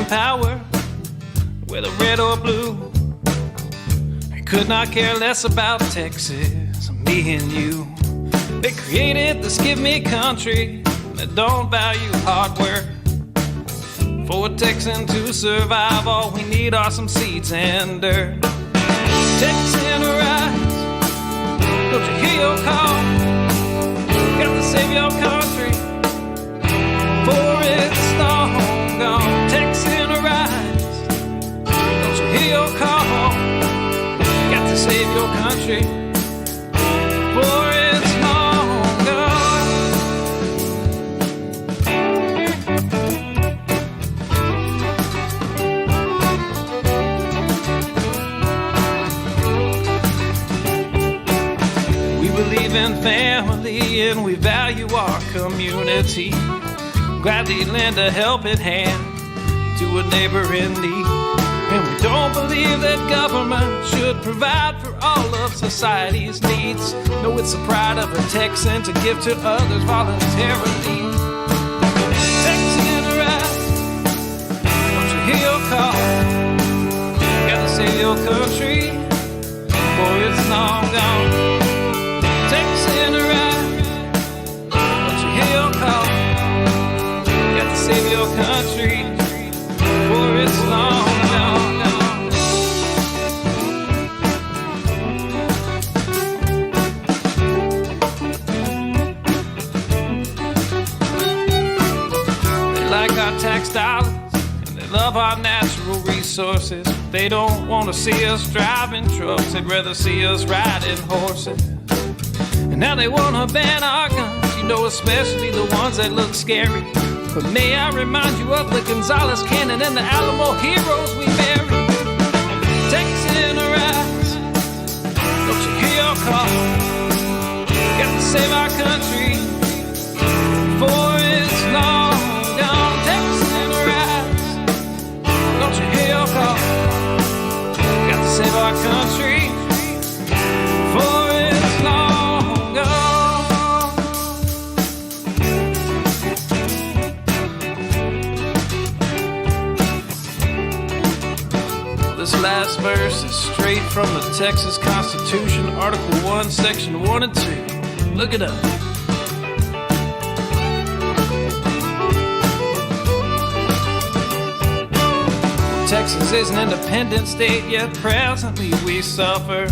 in power, whether red or blue. I could not care less about Texas, me and you. They created this give me country that don't value hard work. For a Texan to survive, all we need are some seeds and dirt. Texan rise, don't you hear your call? Got to save your country, for it's long gone. Texan rise, don't you hear your call? Got to save your country, for it's long gone. We believe in family and we value our community. Gladly lend a helping hand to a neighbor in need. And we don't believe that government should provide for all of society's needs. No, it's the pride of a Texan to give to others voluntarily. Texan rise, don't you hear your call? Gotta save your country, for it's long gone. Texan rise, don't you hear your call? Gotta save your country, for it's long gone. They like our tax dollars and they love our natural resources. They don't want to see us driving trucks, they'd rather see us riding horses. And now they want to ban our guns, you know, especially the ones that look scary. But may I remind you of the Gonzales Cannon and the Alamo heroes we buried. Texan rise, don't you hear your call? Got to save our country, for it's long gone. Texan rise, don't you hear your call? Got to save our country, for it's long gone. This last verse is straight from the Texas Constitution, Article 1, Section 1 and 2. Look it up. Texas is an independent state, yet presently we suffer.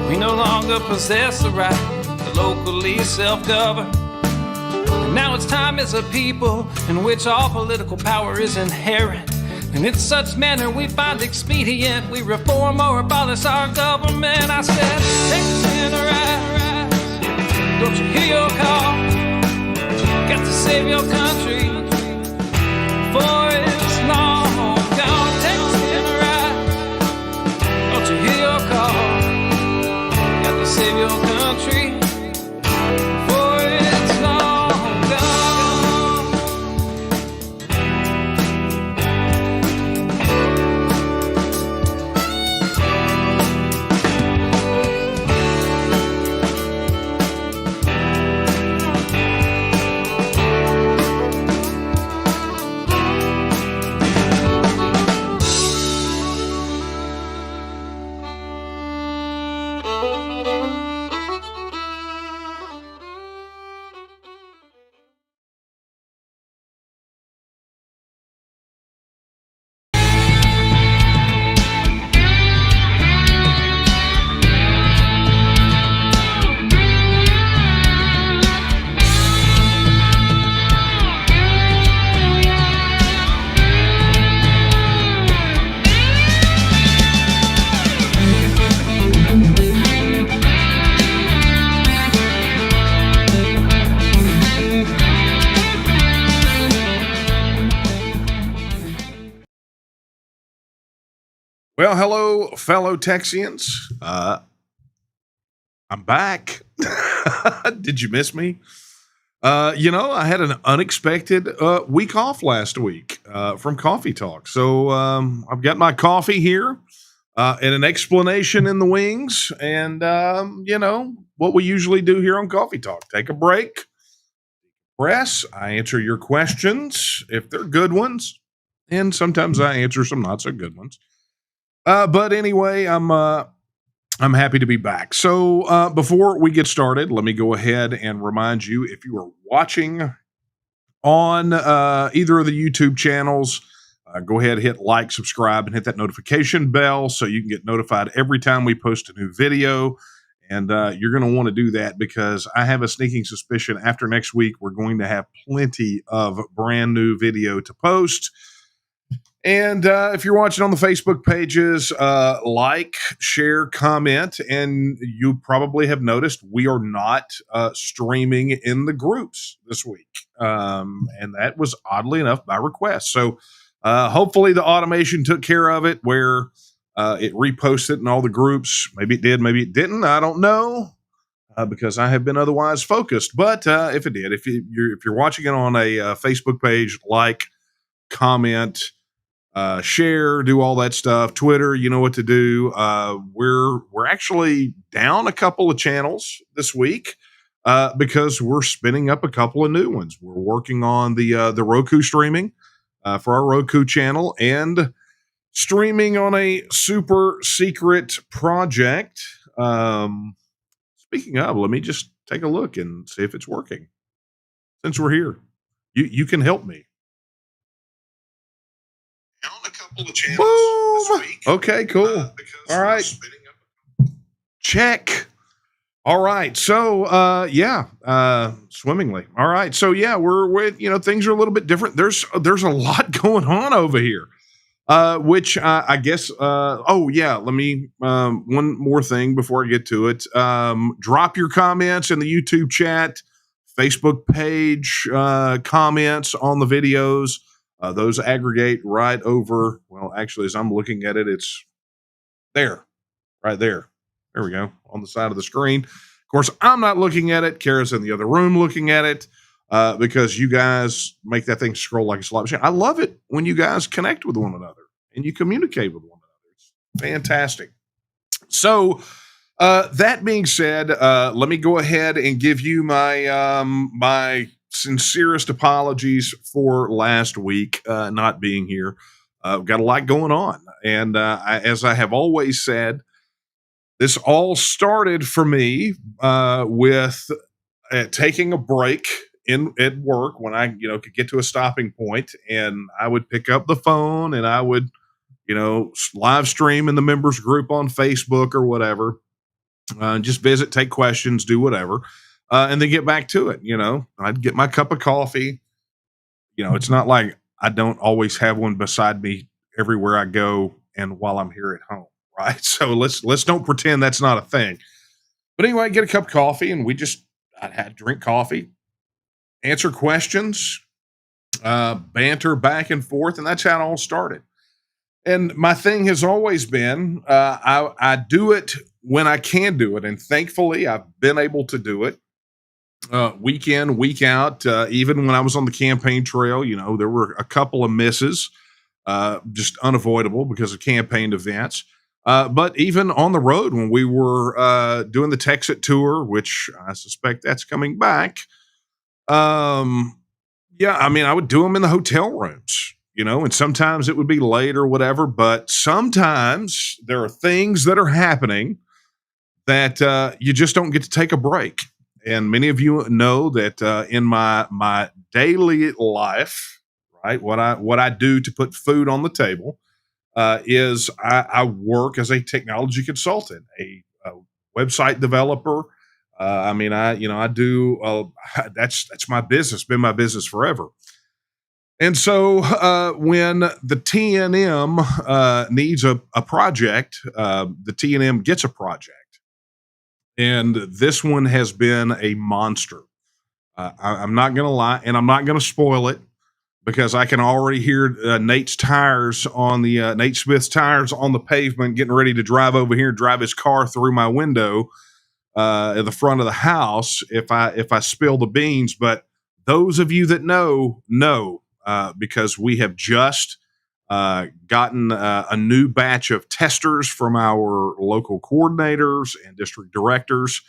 We no longer possess the right to locally self-govern. And now it's time as a people in which all political power is inherent. And in such manner we find expedient, we reform or abolish our government. I said, Texan rise, don't you hear your call? Got to save your country, for it's long gone. Texan rise, don't you hear your call? Got to save your country, for it's long gone. Well, hello, fellow Texians. I'm back. Did you miss me? I had an unexpected week off last week from Coffee Talk. So I've got my coffee here and an explanation in the wings. And, what we usually do here on Coffee Talk, take a break, press, I answer your questions if they're good ones. and sometimes I answer some not so good ones. But anyway, I'm happy to be back. So before we get started, let me go ahead and remind you, if you are watching on either of the YouTube channels, go ahead, hit like, subscribe, and hit that notification bell so you can get notified every time we post a new video. And you're going to want to do that because I have a sneaking suspicion after next week, we're going to have plenty of brand new video to post. And if you're watching on the Facebook pages, like, share, comment, and you probably have noticed we are not streaming in the groups this week. And that was oddly enough by request. So hopefully the automation took care of it where it reposted in all the groups. Maybe it did, maybe it didn't. I don't know. Because I have been otherwise focused, but if it did, if you're watching it on a Facebook page, like, comment, share, do all that stuff. Twitter, you know what to do. We're actually down a couple of channels this week because we're spinning up a couple of new ones. We're working on the Roku streaming for our Roku channel and streaming on a super secret project. Speaking of, let me just take a look and see if it's working. Since we're here, you can help me. Down a couple of channels this week. Okay, cool. All right. Check. All right. So swimmingly. All right. So yeah, we're things are a little bit different. There's a lot going on over here. Which I guess let me one more thing before I get to it. Drop your comments in the YouTube chat, Facebook page, comments on the videos. Those aggregate right over. Well, actually, as I'm looking at it, it's there, right there. There we go, on the side of the screen. Of course, I'm not looking at it. Kara's in the other room looking at it because you guys make that thing scroll like a slot machine. I love it when you guys connect with one another and you communicate with one another. It's fantastic. So, that being said, let me go ahead and give you my sincerest apologies for last week not being here. I've got a lot going on, and as I have always said, this all started for me with taking a break at work when I could get to a stopping point, and I would pick up the phone and I would live stream in the members group on Facebook or whatever. Just visit, take questions, do whatever, and then get back to it. I'd get my cup of coffee. It's not like I don't always have one beside me everywhere I go and while I'm here at home, right? So let's don't pretend that's not a thing. But anyway, get a cup of coffee, and I'd had drink coffee, answer questions, banter back and forth, and that's how it all started. And my thing has always been, I do it when I can do it. And thankfully, I've been able to do it week in, week out. Even when I was on the campaign trail, there were a couple of misses, just unavoidable because of campaign events. But even on the road, when we were doing the Texas tour, which I suspect that's coming back, I would do them in the hotel rooms. And sometimes it would be late or whatever, but sometimes there are things that are happening that you just don't get to take a break. And many of you know that in my daily life, right, what I do to put food on the table is I work as a technology consultant, a website developer. I do. That's my business. Been my business forever. And so when the TNM needs a project, the TNM gets a project. And this one has been a monster. I'm not going to lie, and I'm not going to spoil it because I can already hear Nate Smith's tires on the pavement, getting ready to drive over here and drive his car through my window at the front of the house if I spill the beans. But those of you that know, because we have just gotten a new batch of testers from our local coordinators and district directors.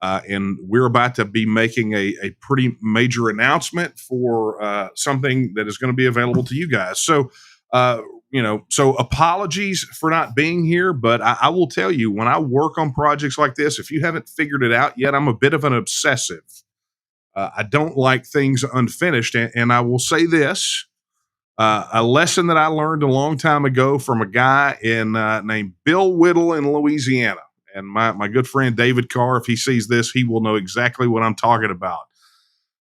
And we're about to be making a pretty major announcement for something that is going to be available to you guys. So Uh, so apologies for not being here, but I will tell you, when I work on projects like this, if you haven't figured it out yet, I'm a bit of an obsessive. I don't like things unfinished. And I will say this, a lesson that I learned a long time ago from a guy named Bill Whittle in Louisiana. And my good friend David Carr, if he sees this, he will know exactly what I'm talking about.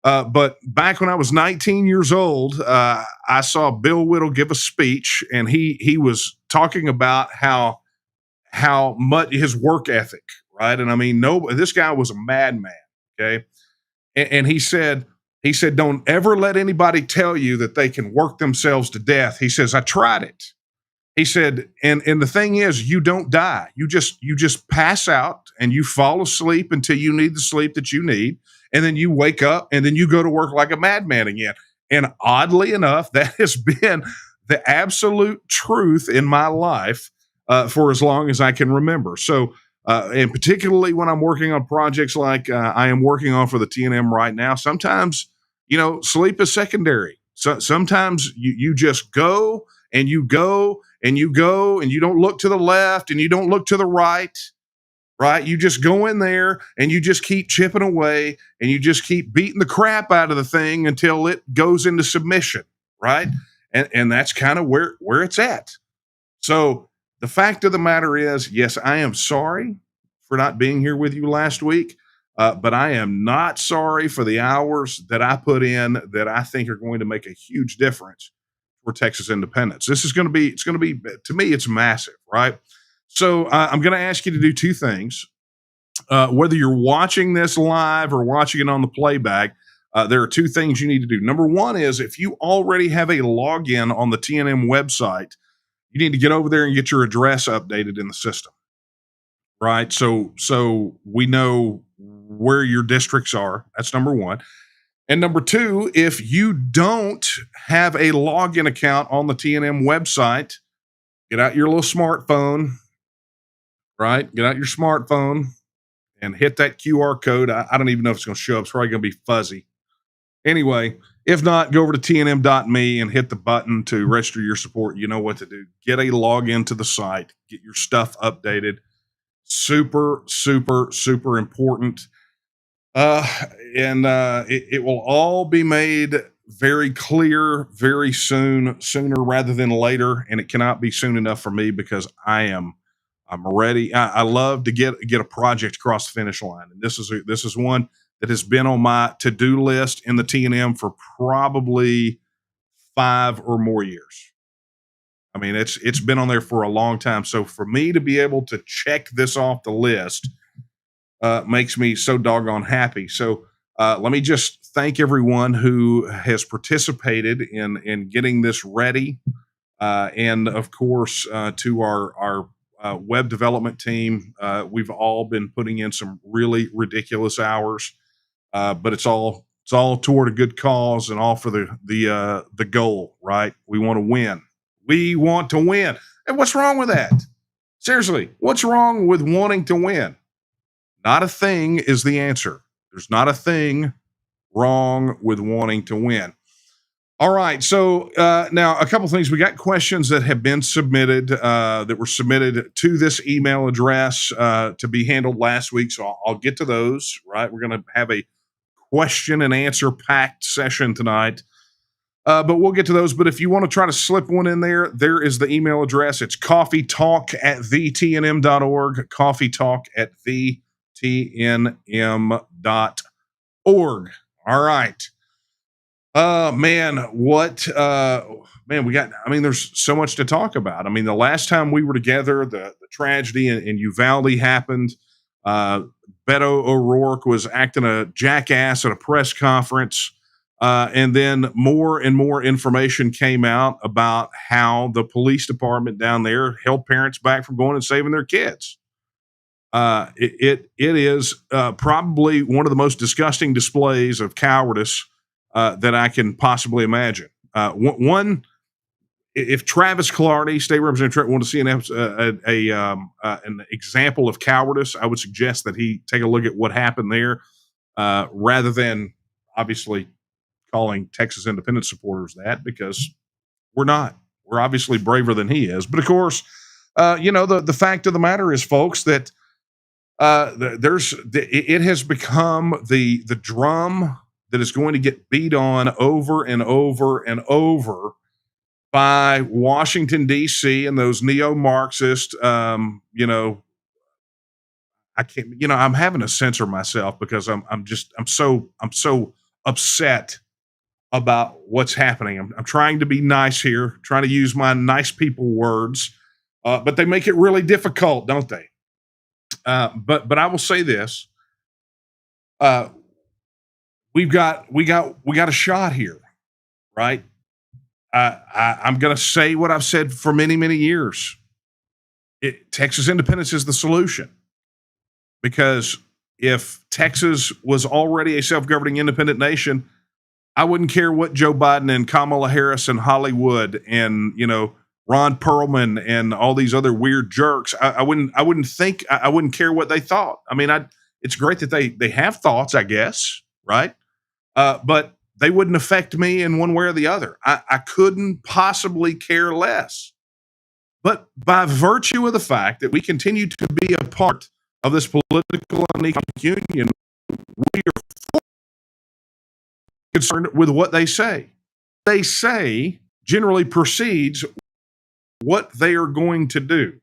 But back when I was 19 years old, I saw Bill Whittle give a speech, and he was talking about how much his work ethic, right? And I mean, no, this guy was a madman. Okay, and he said, don't ever let anybody tell you that they can work themselves to death. He says, I tried it. He said, and the thing is, you don't die. You just pass out and you fall asleep until you need the sleep that you need. And then you wake up and then you go to work like a madman again. And oddly enough, that has been the absolute truth in my life for as long as I can remember. So, and particularly when I'm working on projects like I am working on for the TNM right now, sometimes, sleep is secondary. So sometimes you just go and you go and you go and you don't look to the left and you don't look to the right. Right. You just go in there and you just keep chipping away and you just keep beating the crap out of the thing until it goes into submission. Right. And that's kind of where it's at. So the fact of the matter is, yes, I am sorry for not being here with you last week. But I am not sorry for the hours that I put in that I think are going to make a huge difference for Texas independence. It's going to be, to me, it's massive, right? So I'm going to ask you to do two things. Whether you're watching this live or watching it on the playback, there are two things you need to do. Number one is, if you already have a login on the TNM website, you need to get over there and get your address updated in the system, right? So we know where your districts are. That's number one. And number two, if you don't have a login account on the TNM website, get out your little smartphone, right? Get out your smartphone and hit that QR code. I don't even know if it's going to show up. It's probably going to be fuzzy. Anyway, if not, go over to tnm.me and hit the button to register your support. You know what to do. Get a login to the site. Get your stuff updated. Super, super, super important. It will all be made very clear very soon, sooner rather than later. And it cannot be soon enough for me because I'm ready. I love to get a project across the finish line. And this is one that has been on my to-do list in the TNM for probably 5 or more years. I mean, it's been on there for a long time. So for me to be able to check this off the list makes me so doggone happy. So let me just thank everyone who has participated in getting this ready. And of course, to our web development team, we've all been putting in some really ridiculous hours, but it's all toward a good cause and all for the goal, right? We want to win. We want to win. And what's wrong with that? Seriously, what's wrong with wanting to win? Not a thing is the answer. There's not a thing wrong with wanting to win. All right. So now a couple things. We got questions that have been submitted that were submitted to this email address to be handled last week. So I'll get to those. Right. We're going to have a question and answer packed session tonight. But we'll get to those. But if you want to try to slip one in there, there is the email address. It's coffeetalk@thetnm.org. coffeetalk@thetnm.org. All right. Man, we got, there's so much to talk about. I mean, the last time we were together, the tragedy in Uvalde happened. Beto O'Rourke was acting a jackass at a press conference. And then more and more information came out about how the police department down there held parents back from going and saving their kids. It is probably one of the most disgusting displays of cowardice that I can possibly imagine. One, if Travis Clardy, State Representative, want to see an example of cowardice, I would suggest that he take a look at what happened there, rather than obviously calling Texas independent supporters that, because we're not. we're obviously braver than he is. But of course, the fact of the matter is, folks, that it has become the drum that is going to get beat on over and over and over by Washington D.C. and those neo-Marxist. I can't. I'm having to censor myself because I'm so upset about what's happening. I'm trying to be nice here, trying to use my nice people words, but they make it really difficult, don't they? But I will say this: we got a shot here, right? I'm going to say what I've said for many years. Texas independence is the solution, because if Texas was already a self-governing independent nation, I wouldn't care what Joe Biden and Kamala Harris and Hollywood and Ron Perlman and all these other weird jerks. I wouldn't care what they thought. I mean, it's great that they have thoughts, I guess, right? But they wouldn't affect me in one way or the other. I couldn't possibly care less. But by virtue of the fact that we continue to be a part of this political and economic union, we are concerned with what they say. They say generally precedes what they are going to do.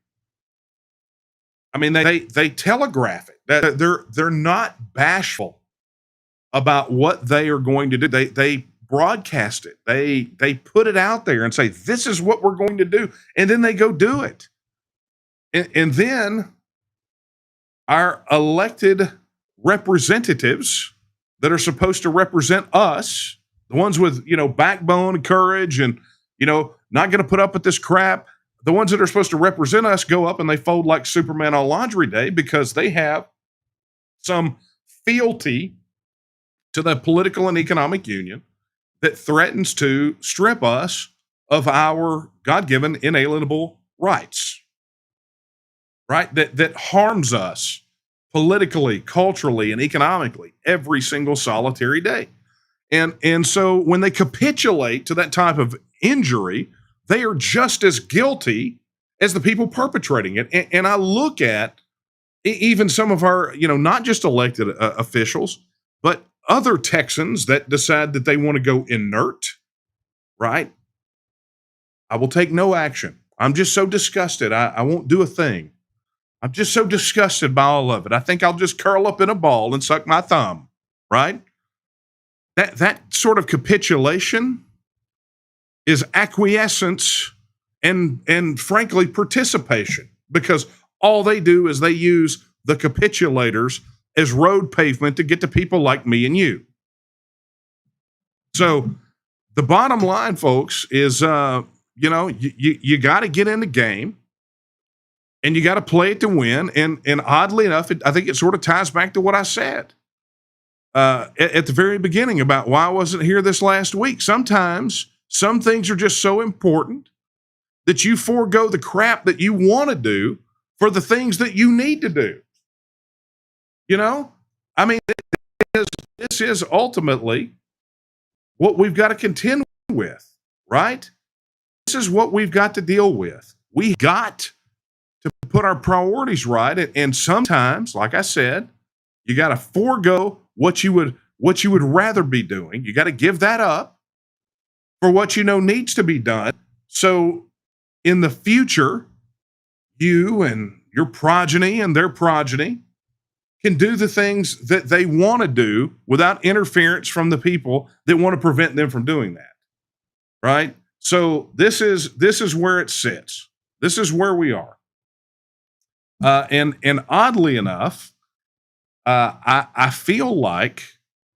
I mean, they telegraph it. That they're not bashful about what they are going to do. They broadcast it. They put it out there and say, this is what we're going to do. And then they go do it. And then our elected representatives that are supposed to represent us, the ones with, backbone and courage and, not going to put up with this crap. The ones that are supposed to represent us go up and they fold like Superman on Laundry Day because they have some fealty to the political and economic union that threatens to strip us of our God-given inalienable rights, right? That harms us politically, culturally, and economically every single solitary day. And so when they capitulate to that type of injury, they are just as guilty as the people perpetrating it. And I look at even some of our, not just elected officials, but other Texans that decide that they want to go inert, right? I will take no action. I'm just so disgusted. I won't do a thing. I'm just so disgusted by all of it. I think I'll just curl up in a ball and suck my thumb, right? That sort of capitulation is acquiescence and frankly participation, because all they do is they use the capitulators as road pavement to get to people like me and you. So the bottom line, folks, is you got to get in the game and you got to play it to win. And oddly enough, I think it sort of ties back to what I said at the very beginning about why I wasn't here this last week. Sometimes some things are just so important that you forego the crap that you want to do for the things that you need to do. I mean, this is ultimately what we've got to contend with, right? This is what we've got to deal with. We got to put our priorities right. And sometimes, like I said, you got to forego what you would rather be doing. You got to give that up for what needs to be done. So in the future, you and your progeny and their progeny can do the things that they want to do without interference from the people that want to prevent them from doing that. Right? So this is where it sits. This is where we are. And oddly enough, I feel like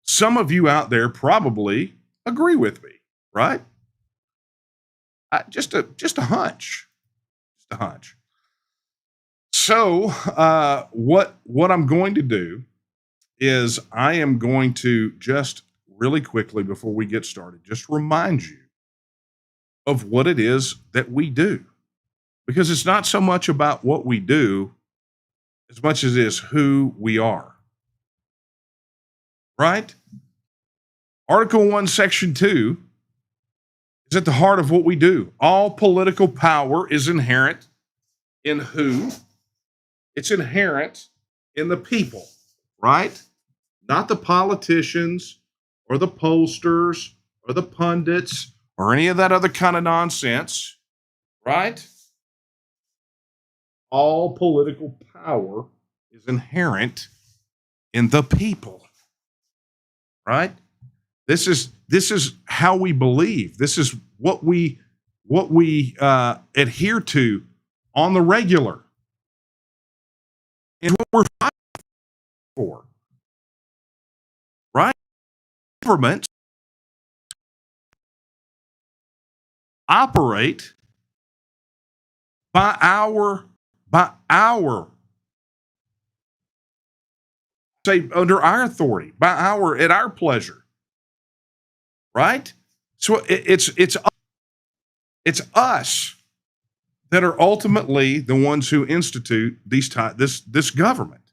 some of you out there probably agree with me, right? Just a hunch. Just a hunch. So what I'm going to do is I am going to just really quickly before we get started, just remind you of what it is that we do. Because it's not so much about what we do as much as it is who we are. Right? Article 1, Section 2 is at the heart of what we do. All political power is inherent in who? It's inherent in the people, right? Not the politicians or the pollsters or the pundits or any of that other kind of nonsense, right? All political power is inherent in the people, right? This is how we believe. This is what we adhere to on the regular, and what we're fighting for, right? Governments operate by our say under our authority, at our pleasure, right? So it's us that are ultimately the ones who institute this government.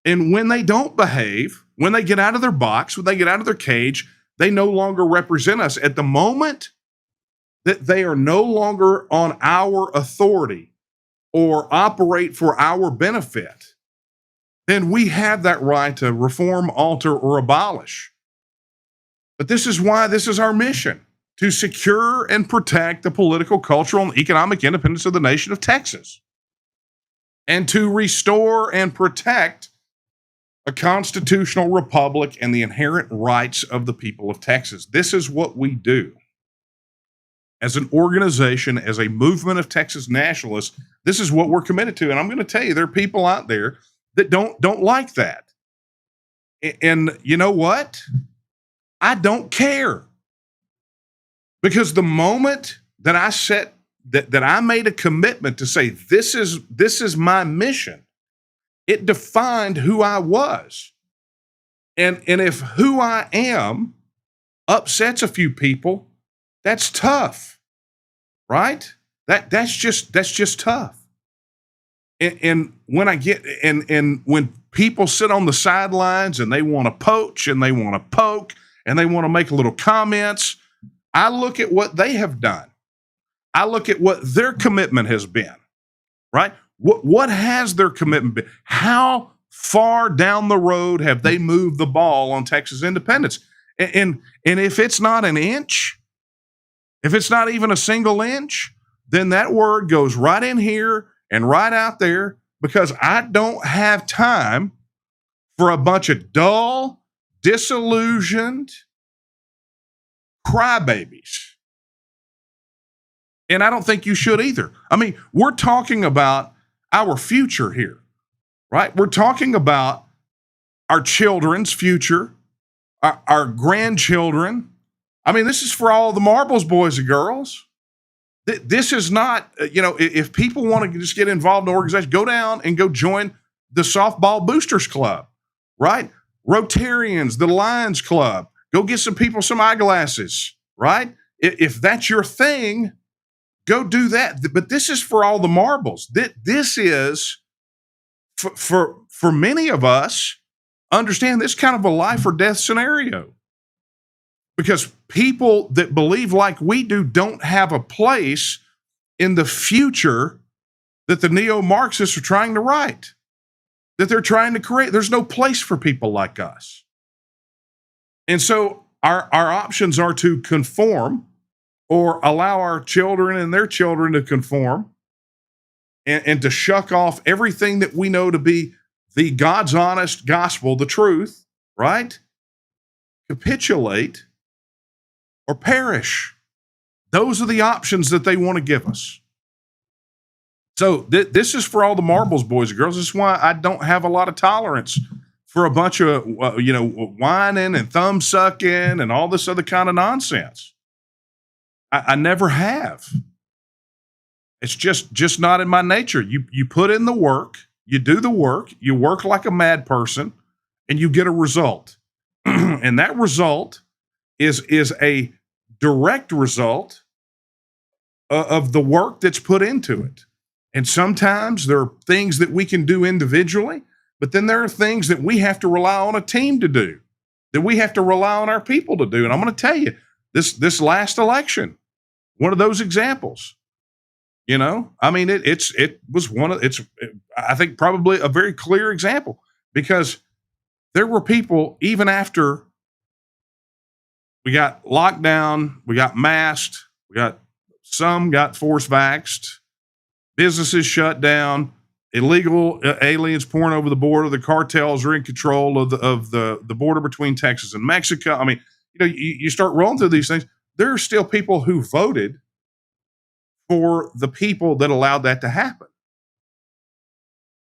And when they don't behave, when they get out of their box, when they get out of their cage, they no longer represent us. At the moment that they are no longer on our authority or operate for our benefit, then we have that right to reform, alter, or abolish. But this is why this is our mission: to secure and protect the political, cultural, and economic independence of the nation of Texas, and to restore and protect a constitutional republic and the inherent rights of the people of Texas. This is what we do. As an organization, as a movement of Texas nationalists, this is what we're committed to. And I'm going to tell you, there are people out there that don't like that. And you know what? I don't care. Because the moment that I made a commitment to say, this is my mission, it defined who I was. And if who I am upsets a few people, that's tough, right? That's just tough. And when I get and when people sit on the sidelines and they want to poach and they want to poke and they want to make little comments, I look at what they have done. I look at what their commitment has been, right? What has their commitment been? How far down the road have they moved the ball on Texas independence? And if it's not an inch, if it's not even a single inch, then that word goes right in here and right out there, because I don't have time for a bunch of dull, disillusioned crybabies. And I don't think you should either. I mean, we're talking about our future here, right? We're talking about our children's future, our grandchildren. I mean, this is for all the marbles, boys and girls. This is not, if people want to just get involved in an organization, go down and go join the Softball Boosters Club, right? Rotarians, the Lions Club. Go get some people some eyeglasses, right? If that's your thing, go do that. But this is for all the marbles. This is for many of us, understand this kind of a life or death scenario. Because people that believe like we do don't have a place in the future that the neo-Marxists are trying to write, that they're trying to create. There's no place for people like us. And so our options are to conform or allow our children and their children to conform and to shuck off everything that we know to be the God's honest gospel, the truth, right? Capitulate or perish. Those are the options that they want to give us. So this is for all the marbles, boys and girls. This is why I don't have a lot of tolerance for a bunch of, whining and thumb sucking and all this other kind of nonsense. I never have. It's just not in my nature. You put in the work, you do the work, you work like a mad person, and you get a result. And that result is a direct result of the work that's put into it. And sometimes there are things that we can do individually, but then there are things that we have to rely on a team to do, that we have to rely on our people to do. And I'm going to tell you, this last election, one of those examples. I mean, it was I think probably a very clear example, because there were people, even after we got locked down, we got masked, some got force vaxxed, businesses shut down, illegal aliens pouring over the border, the cartels are in control of the border between Texas and Mexico. I mean, you start rolling through these things. There are still people who voted for the people that allowed that to happen.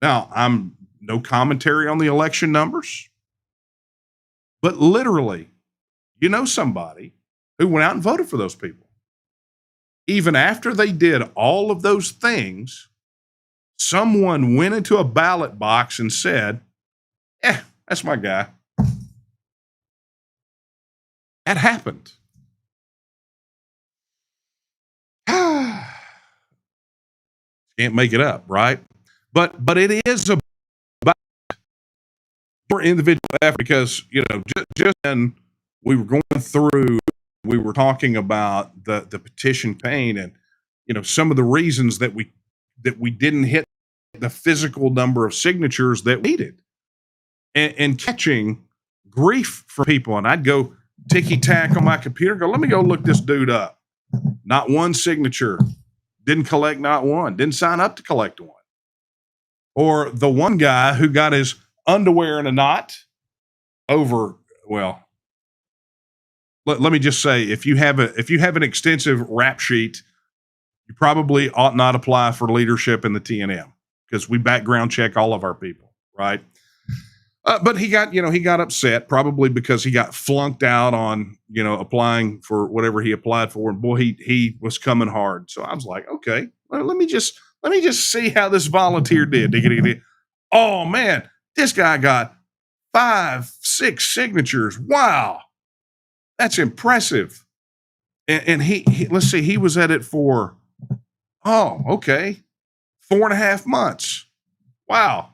Now, I'm no commentary on the election numbers, but literally, somebody who went out and voted for those people. Even after they did all of those things, someone went into a ballot box and said, that's my guy. That happened. Can't make it up, right? But it is about your individual effort, because just when we were going through, we were talking about the petition pain, and some of the reasons that we didn't hit the physical number of signatures that we needed, and catching grief from people. And I'd go ticky tack on my computer, go, let me go look this dude up. Not one signature. Didn't collect not one. Didn't sign up to collect one. Or the one guy who got his underwear in a knot over, well, let me just say, if you have an extensive rap sheet, you probably ought not apply for leadership in the TNM, because we background check all of our people, right? But he got upset, probably because he got flunked out on, applying for whatever he applied for. And boy, he was coming hard. So I was like, okay, let me just see how this volunteer did. Oh man, this guy got 5-6 signatures. Wow. That's impressive. And he let's see, he was at it for, 4.5 months. Wow.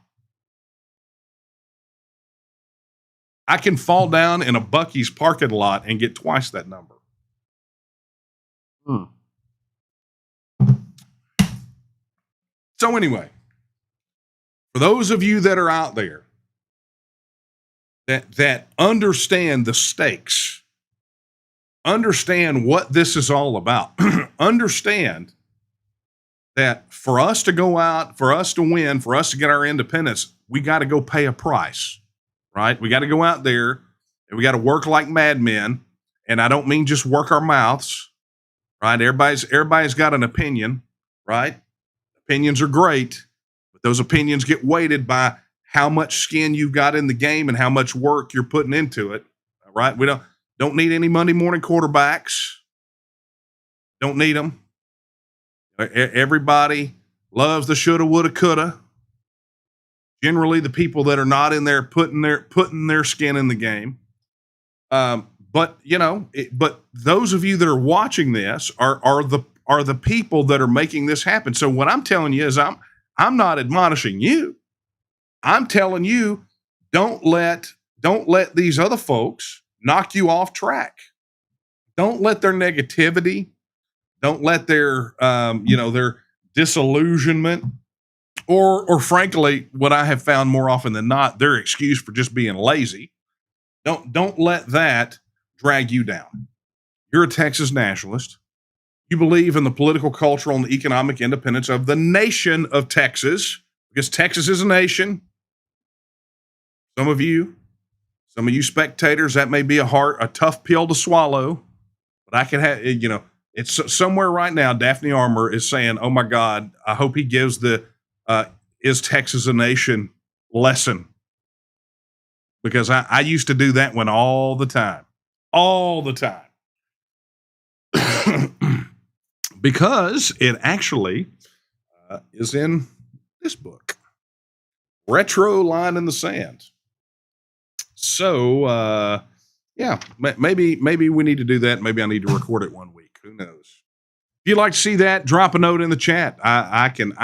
I can fall down in a Buc-ee's parking lot and get twice that number. So anyway, for those of you that are out there that understand the stakes, understand what this is all about, understand that for us to go out, for us to win, for us to get our independence, we got to go pay a price. Right? We got to go out there and we got to work like madmen. And I don't mean just work our mouths, right? Everybody's got an opinion, right? Opinions are great, but those opinions get weighted by how much skin you've got in the game and how much work you're putting into it. Right? We don't need any Monday morning quarterbacks. Don't need them. Everybody loves the shoulda, woulda, coulda. Generally, the people that are not in there putting their skin in the game. But those of you that are watching this are the people that are making this happen. So what I'm telling you is I'm not admonishing you. I'm telling you, don't let these other folks knock you off track. Don't let their negativity, don't let their their disillusionment, or frankly, what I have found more often than not, their excuse for just being lazy. Don't let that drag you down. You're a Texas nationalist. You believe in the political, cultural, and economic independence of the nation of Texas, because Texas is a nation. Some of you spectators, that may be a tough pill to swallow, but I can have, it's somewhere right now. Daphne Armour is saying, oh my God, I hope he gives the, is Texas a nation lesson, because I used to do that one all the time, because it actually is in this book, Retro Line in the Sand. So, maybe we need to do that. Maybe I need to record it one week. Who knows? If you'd like to see that, drop a note in the chat. I can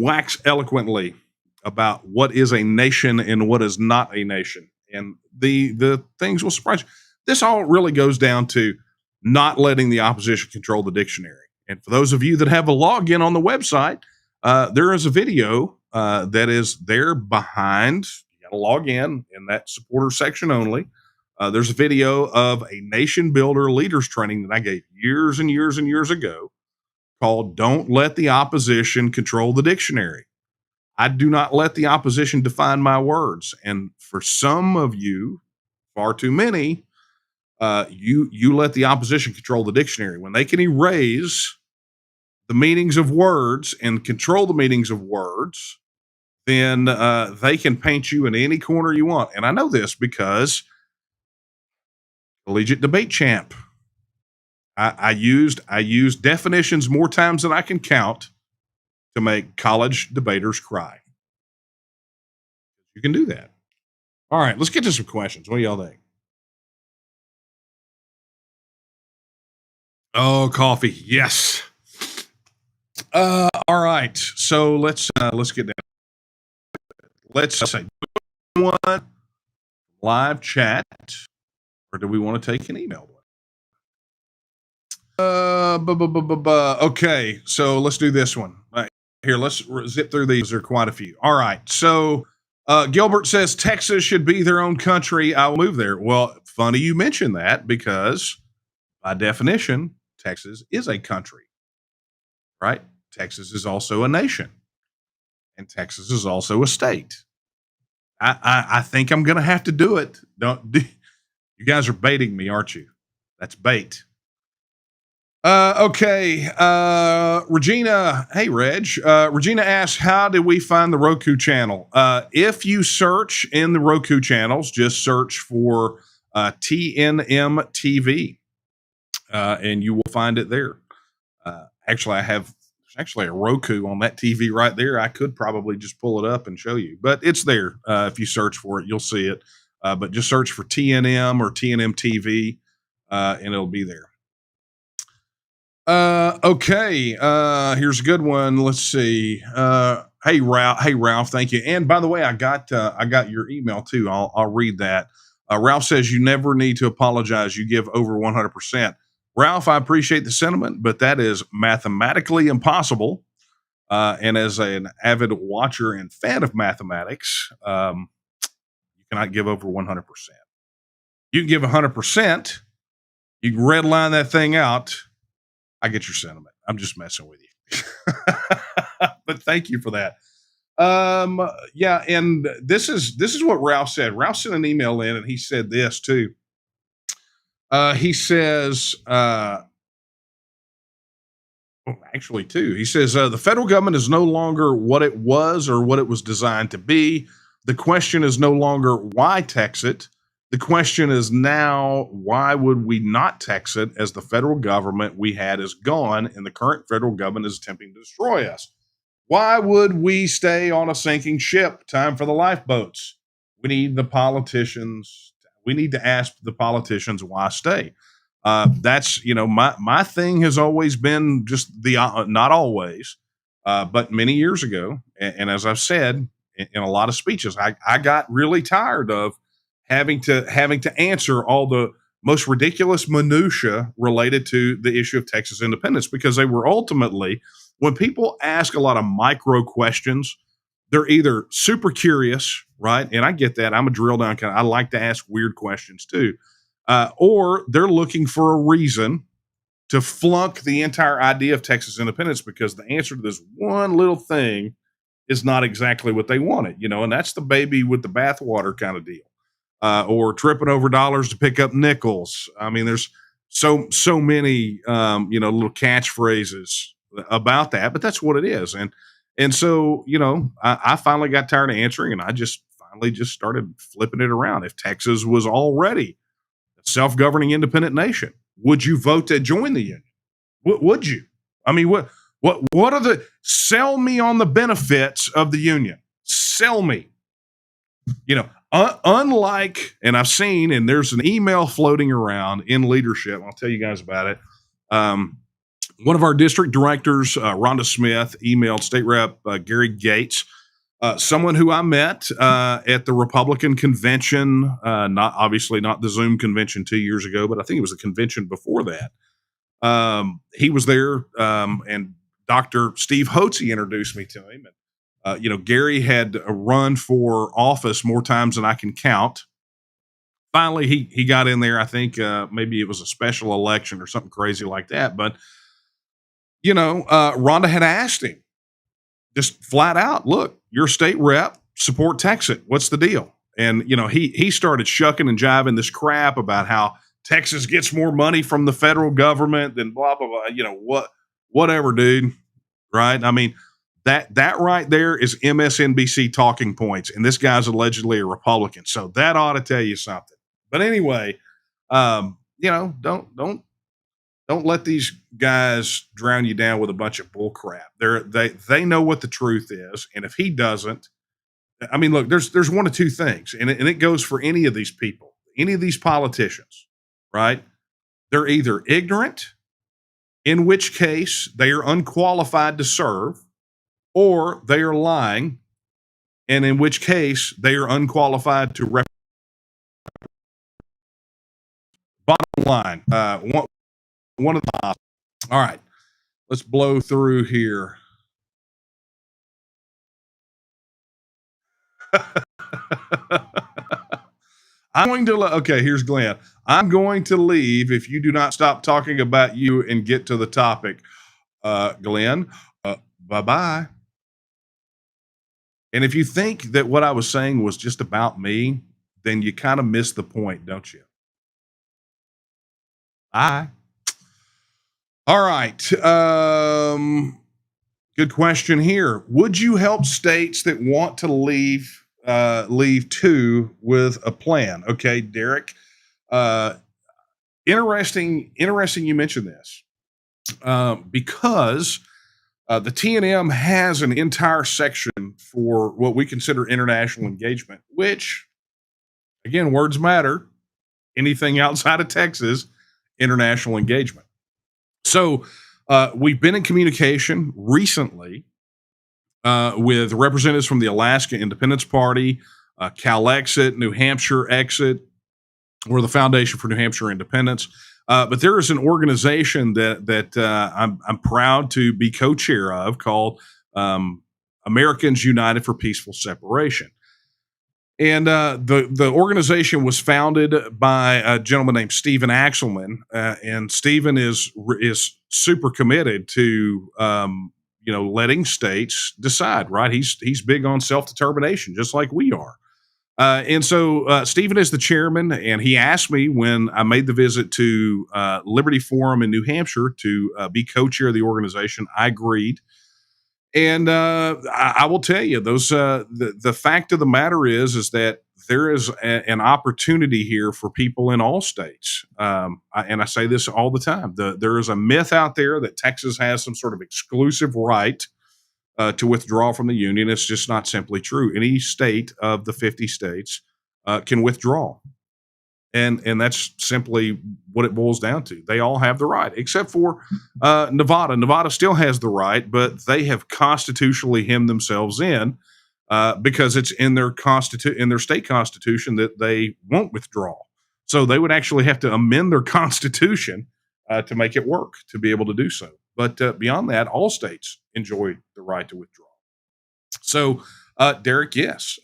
wax eloquently about what is a nation and what is not a nation, and the things will surprise you. This all really goes down to not letting the opposition control the dictionary. And for those of you that have a login on the website, there is a video that is there behind. You got to log in that supporter section only. There's a video of a nation builder leaders training that I gave years and years and years ago called Don't Let the Opposition Control the Dictionary. I do not let the opposition define my words. And for some of you, far too many, you let the opposition control the dictionary. When they can erase the meanings of words and control the meanings of words, then they can paint you in any corner you want. And I know this because collegiate debate champ. I used definitions more times than I can count to make college debaters cry. You can do that. All right, let's get to some questions. What do y'all think? Oh, coffee. Yes. All right. So let's get down. Let's say one live chat, or do we want to take an email? Okay, so let's do this one. Right here, let's zip through these. There are quite a few. All right. So Gilbert says Texas should be their own country. I will move there. Well, funny you mentioned that because by definition, Texas is a country, right? Texas is also a nation, and Texas is also a state. I think I'm going to have to do it. You guys are baiting me, aren't you? That's bait. Okay. Regina. Hey, Reg. Regina asks, how do we find the Roku channel? If you search in the Roku channels, just search for TNM TV, and you will find it there. Actually, there's actually a Roku on that TV right there. I could probably just pull it up and show you, but it's there. If you search for it, you'll see it. But just search for TNM or TNM TV, and it'll be there. Okay. Here's a good one. Let's see. Hey, Ralph. Thank you. And by the way, I got your email too. I'll read that. Ralph says you never need to apologize. You give over 100%. Ralph, I appreciate the sentiment, but that is mathematically impossible. And as an avid watcher and fan of mathematics, you cannot give over 100%. You can give 100%. You can redline that thing out. I get your sentiment. I'm just messing with you. But thank you for that. Yeah, and this is what Ralph said. Ralph sent an email in and he said this too. He says, actually two. He says, the federal government is no longer what it was or what it was designed to be. The question is no longer why tax it. The question is now, why would we not tax it as the federal government we had is gone and the current federal government is attempting to destroy us? Why would we stay on a sinking ship? Time for the lifeboats. We need the politicians. We need to ask the politicians why stay. That's, my thing has always been just not always, but many years ago. And as I've said in a lot of speeches, I got really tired of having to answer all the most ridiculous minutia related to the issue of Texas independence, because they were ultimately, when people ask a lot of micro questions, they're either super curious, right? And I get that. I'm a drill down kind of, I like to ask weird questions too. Or they're looking for a reason to flunk the entire idea of Texas independence because the answer to this one little thing is not exactly what they wanted, and that's the baby with the bathwater kind of deal. Or tripping over dollars to pick up nickels. I mean, there's so many, little catchphrases about that, but that's what it is. And so, I finally got tired of answering and I just finally started flipping it around. If Texas was already a self-governing independent nation, would you vote to join the union? Would you? I mean, what are sell me on the benefits of the union? Sell me, unlike, and I've seen, and there's an email floating around in leadership. I'll tell you guys about it. One of our district directors, Rhonda Smith, emailed State Rep Gary Gates Someone who I met at the Republican convention, not obviously not the Zoom convention 2 years ago, but I think it was a convention before that. He was there, and Dr. Steve Hotze introduced me to him. And, Gary had run for office more times than I can count. Finally, he got in there. I think maybe it was a special election or something crazy like that. But, Rhonda had asked him just flat out, look, you're a state rep, support Texas. What's the deal? And, he started shucking and jiving this crap about how Texas gets more money from the federal government than blah, blah, blah. Whatever, dude. Right. I mean, that right there is MSNBC talking points. And this guy's allegedly a Republican. So that ought to tell you something. But anyway, don't let these guys drown you down with a bunch of bull crap. They know what the truth is. And if he doesn't, I mean, look, there's one of two things, and it goes for any of these people, any of these politicians, right? They're either ignorant, in which case they are unqualified to serve, or they are lying, and in which case they are unqualified to represent. Bottom line, one of the. All right, let's blow through here. I'm going to. Okay, here's Glenn. I'm going to leave if you do not stop talking about you and get to the topic. Glenn, bye-bye. And if you think that what I was saying was just about me, then you kind of missed the point, don't you? Bye. All right. Good question here. Would you help states that want to leave too with a plan? Okay, Derek. Interesting. You mentioned this because the TNM has an entire section for what we consider international engagement, which, again, words matter. Anything outside of Texas, international engagement. So we've been in communication recently with representatives from the Alaska Independence Party, Cal Exit, New Hampshire Exit, or the Foundation for New Hampshire Independence. But there is an organization that I'm proud to be co-chair of called Americans United for Peaceful Separation. And the organization was founded by a gentleman named Stephen Axelman, and Stephen is super committed to letting states decide. Right, he's big on self-determination, just like we are. And so Stephen is the chairman, and he asked me when I made the visit to Liberty Forum in New Hampshire to be co-chair of the organization. I agreed. And I will tell you, the fact of the matter is that there is an opportunity here for people in all states. And I say this all the time. There is a myth out there that Texas has some sort of exclusive right to withdraw from the union. It's just not simply true. Any state of the 50 states can withdraw. And that's simply what it boils down to. They all have the right, except for Nevada. Nevada still has the right, but they have constitutionally hemmed themselves in because it's in their state constitution that they won't withdraw. So they would actually have to amend their constitution to make it work to be able to do so. But beyond that, all states enjoy the right to withdraw. So, Derek, yes.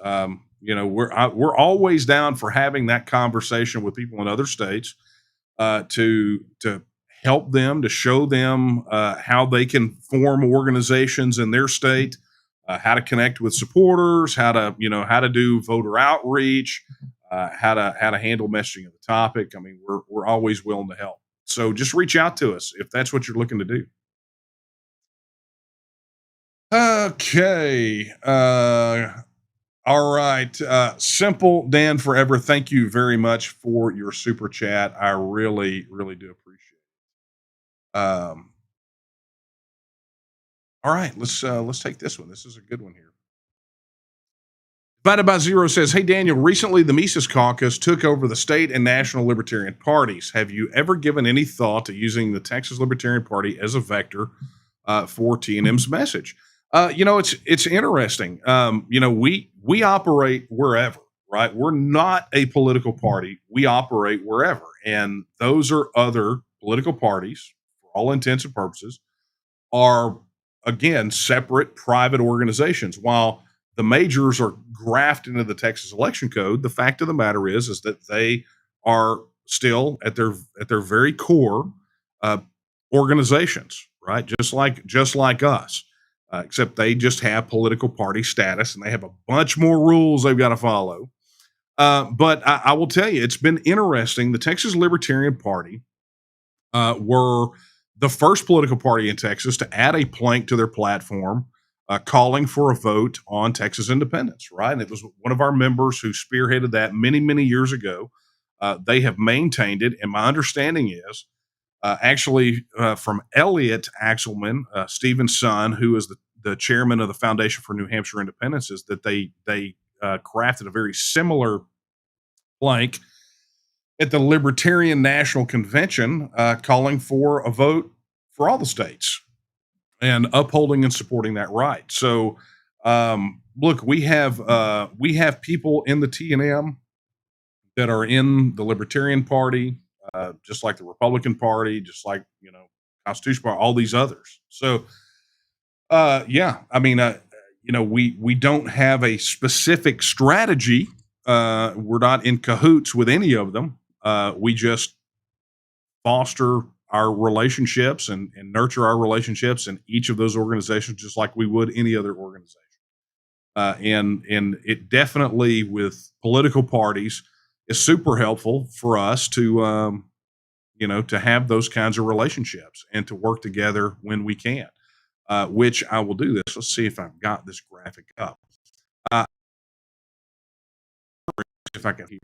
We're always down for having that conversation with people in other states to help them, to show them how they can form organizations in their state, how to connect with supporters, how to do voter outreach, how to handle messaging of the topic. I mean, we're always willing to help. So just reach out to us if that's what you're looking to do. Okay. All right. Simple Dan Forever. Thank you very much for your super chat. I really, really do appreciate it. All right. Let's take this one. This is a good one here. Divided by Zero says, "Hey Daniel, recently the Mises Caucus took over the state and national libertarian parties. Have you ever given any thought to using the Texas Libertarian Party as a vector for TNM's message?" It's interesting. We operate wherever, right? We're not a political party. We operate wherever, and those are other political parties, for all intents and purposes, are again separate private organizations. While the majors are grafted into the Texas Election Code, the fact of the matter is that they are still at their very core uh, organizations, right? Just like us, except they just have political party status and they have a bunch more rules they've got to follow. But I will tell you, it's been interesting. The Texas Libertarian Party were the first political party in Texas to add a plank to their platform calling for a vote on Texas independence, right? And it was one of our members who spearheaded that many, many years ago. They have maintained it. And my understanding is actually from Elliot Axelman, Stephen's son, who is the chairman of the Foundation for New Hampshire Independence, is that they crafted a very similar plank at the Libertarian National Convention, calling for a vote for all the states and upholding and supporting that right. So, look, we have people in the TNM that are in the Libertarian Party, just like the Republican Party, just like Constitution Party, all these others. So, yeah, I mean, we don't have a specific strategy. We're not in cahoots with any of them. We just foster our relationships and nurture our relationships in each of those organizations, just like we would any other organization. And it definitely with political parties is super helpful for us to have those kinds of relationships and to work together when we can. Which I will do this. Let's see if I've got this graphic up. Uh, if I can hear.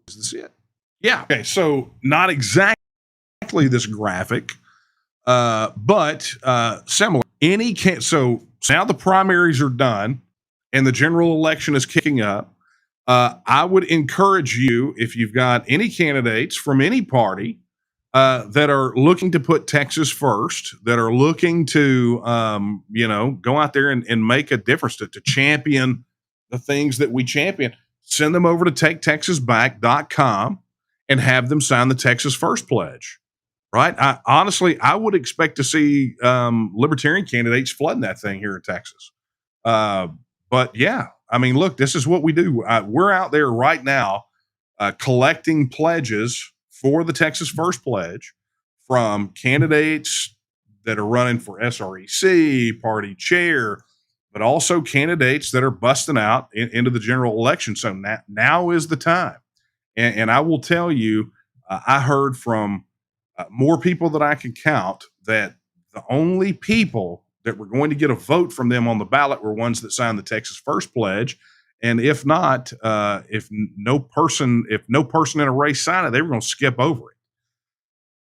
Is this it? Yeah. Okay. So not exactly this graphic, but similar. So now the primaries are done and the general election is kicking up. I would encourage you, if you've got any candidates from any party that are looking to put Texas first, that are looking to, go out there and make a difference, to champion the things that we champion, send them over to taketexasback.com and have them sign the Texas First Pledge. Right? I would expect to see libertarian candidates flooding that thing here in Texas. But yeah, I mean, look, this is what we do. We're out there right now collecting pledges for the Texas First Pledge from candidates that are running for SREC, party chair, but also candidates that are busting out into the general election. So now is the time. And I will tell you, I heard from more people than I can count that the only people that were going to get a vote from them on the ballot were ones that signed the Texas First Pledge. And if not, if no person in a race signed it, they were going to skip over it.